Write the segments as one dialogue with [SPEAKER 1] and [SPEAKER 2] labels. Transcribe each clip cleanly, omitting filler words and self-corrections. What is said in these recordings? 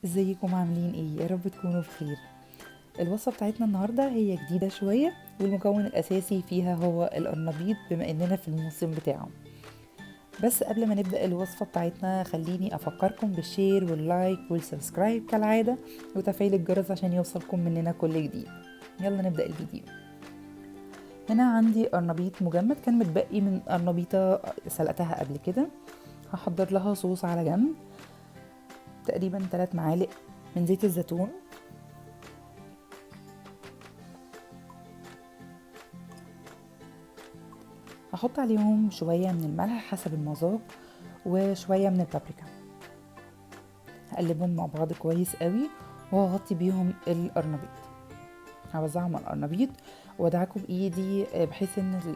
[SPEAKER 1] ازيكم عاملين ايه؟ يا رب تكونوا بخير. الوصفة بتاعتنا النهاردة هي جديدة شوية، والمكون الأساسي فيها هو القرنبيط بما اننا في الموسم بتاعه. بس قبل ما نبدأ الوصفة بتاعتنا خليني أفكركم بالشير واللايك والسبسكرايب كالعادة، وتفعيل الجرس عشان يوصلكم مننا كل جديد. يلا نبدأ الفيديو. هنا عندي قرنبيط مجمد كان متبقي من قرنبيطة سلقتها قبل كده. هحضر لها صوص على جنب، تقريبا 3 معالق من زيت الزيتون، هحط عليهم شوية من الملح حسب المذاق وشوية من البابريكا. هقلبهم مع بعض كويس قوي وهغطي بيهم القرنبيط. هوزعهم على القرنبيط وادعكه بايدي بحيث ان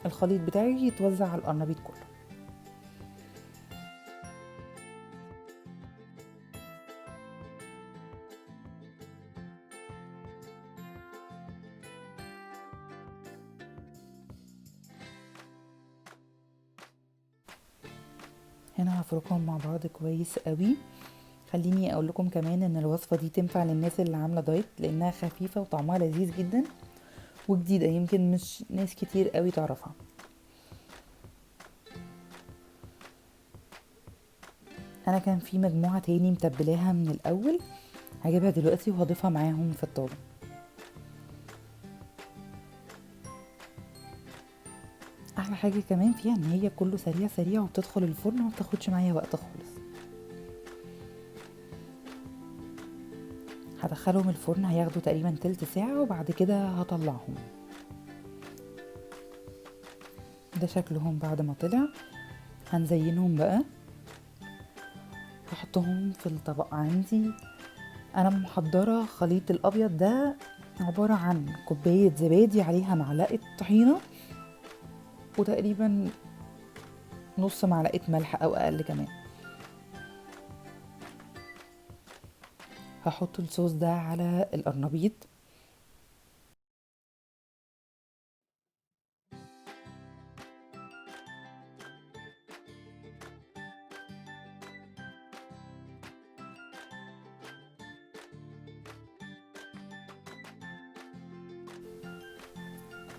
[SPEAKER 1] الخليط بتاعي يتوزع على القرنبيط كله. هنا هفركهم مع بعض كويس قوي. خليني اقول لكم كمان ان الوصفة دي تنفع للناس اللي عاملة دايت، لانها خفيفة وطعمها لذيذ جدا وجديدة، يمكن مش ناس كتير قوي تعرفها. انا كان في مجموعة تاني متبلاها من الاول، هجيبها دلوقتي وهضيفها معاهم في الطاجن. احلى حاجة كمان فيها ان هي كله سريع سريع وبتدخل الفرن وما بتاخدش معايا وقت خالص. هدخلهم الفرن هياخدوا تقريبا تلت ساعة وبعد كده هطلعهم. ده شكلهم بعد ما طلع. هنزينهم بقى، هحطهم في الطبق عندي. انا محضرة خليط الابيض ده، عبارة عن كوباية زبادي عليها معلقة طحينة وتقريبا نص معلقة ملح او اقل كمان. هحط الصوص ده على القرنبيط.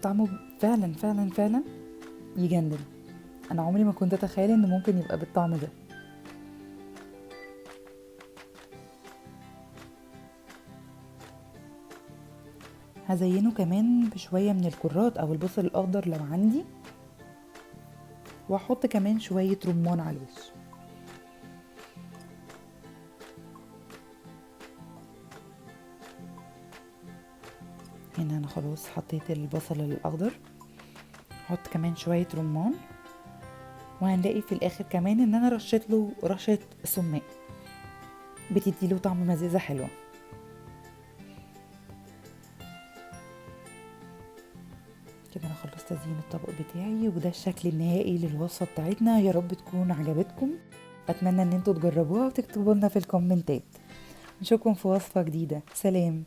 [SPEAKER 1] طعمه فعلا فعلا فعلا يجنن. انا عمري ما كنت اتخيل ان ممكن يبقى بالطعم ده. هزينه كمان بشوية من الكرات او البصل الاخضر لو عندي، واحط كمان شوية رمان على الوش. هنا انا خلاص حطيت البصل الاخضر، احط كمان شوية رمان، وهنلاقي في الاخر كمان ان انا رشيت له رشة سماق بتديله طعم مزازة حلوة. كده انا خلصت تزيين الطبق بتاعي، وده الشكل النهائي للوصفة بتاعتنا. يا رب تكون عجبتكم، اتمنى ان انتوا تجربوها وتكتبوا لنا في الكومنتات. نشوفكم في وصفة جديدة. سلام.